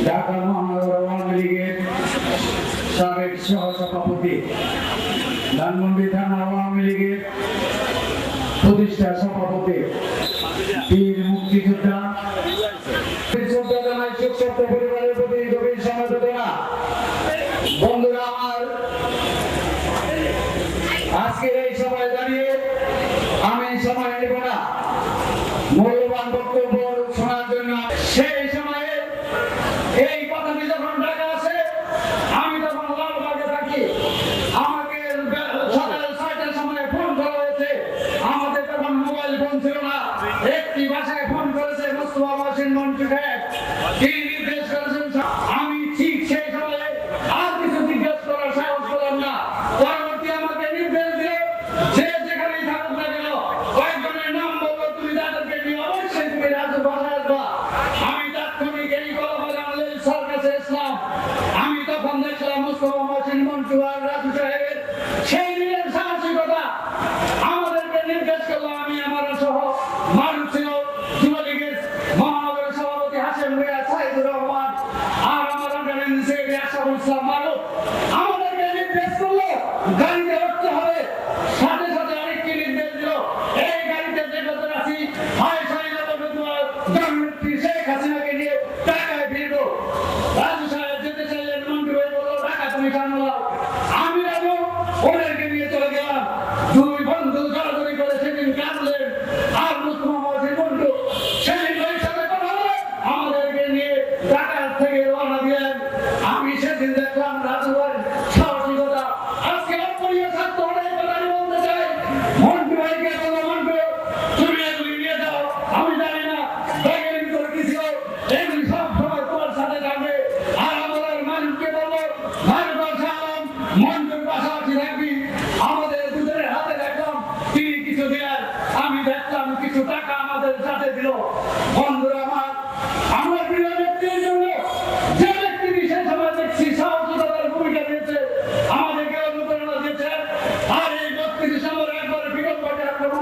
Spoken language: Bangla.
ঢাকা মহানগর আওয়ামী লীগের সাবেক সহসভাপতি, ধানমন্ডি থানা আওয়ামী লীগের প্রতিষ্ঠা সভাপতি, বীর মুক্তিযোদ্ধা পরিবারের প্রতি গভীর সমবেদনা। বন্ধুরা আমার, আজকের এই সময় দাঁড়িয়ে আমি সময় নেব না মূল্যবান বক্তব্য শোনার জন্য। সেই সময়ে এই কথাটি যখন ঢাকা আসে, আমি তখন লালবাগে থাকি। আমাকে সকাল ৬টার সময় ফোন করা হয়েছে। আমাদের তখন মোবাইল ফোন ছিল না। একটি ভাষায় ফোন করেছে মোস্তফা মহসিন মন্টু সাহেব। তিনি নির্দেশ করেছেন। আমি ঠিক সেই সময়ে আর কিছু জিজ্ঞেস করার সাহস করলাম না। পরবর্তী আমাকে নির্দেশ দিল, যে যেখানেই থাকুক না কেন, কয়েকজনের নাম বলবো, তুমি তাদেরকে নিয়ে অবশ্যই তুমি রাজবাসায় আসবা। আমি তাৎক্ষণিক এই কলমে স্যার কাছে এসলাম। আমি তখন দেখলাম মোস্তফা মহসিন মন্টু আর রাজু সাহেবের সেই দিনের সাহসিকতা। আমাদেরকে নির্দেশ করলো, আমি আমার সহ মানুষ ছিল যুবলীগের মহানগরের সভাপতি হাসেম মিয়া, সাইদুর রহমান আর আমার আন্ডারের সেক্রেটারি আশরাফুল ইসলাম মারুফ। আমাদেরকে নির্দেশ করলো গাড়িতে উঠতে হবে। সাথে সাথে আরেকটি নির্দেশ দিল, এই গাড়িতে যে কত আছি হয় জননেত্রী শেখ হাসিনাকে নিয়ে ঢাকায় ফিরবো। রাজু সাহেব যেতে চাইলেন, মন্টু ভাই বললো ঢাকা তুমি সামলাও। আমি রাজু ওদেরকে নিয়ে চলে গেলাম। দুই বন্ধু জড়াজড়ি করে সেদিন কাঁদলেন। আর মোস্তফা মহসিন মন্টু সেদিন ওই সাথে কথা বলে আমাদেরকে নিয়ে ঢাকা থেকে রওনা দিলেন। আমি সেদিন দেখলাম রাজু ভাই সাহসিকতা। আজকে অপরিয় ছাত্র অনেক কথা বলতে চাই। মন্টু ভাইকে বলো, মন্টু তুমি এগুলি নিয়ে যাও। আমি জানি না ব্যাগের ভিতরে কি ছিল, এগুলি সব সময় তোমার সাথে থাকবে। আর আমাদের মানুষকে বলবো, মানুষ আলম মন্টুর পাশাপাশি থাকবি। আমাদের দুজনের হাতে দেখলাম তিনি কিছু দিলেন, আমি দেখলাম কিছু টাকা আমাদের সাথে দিল।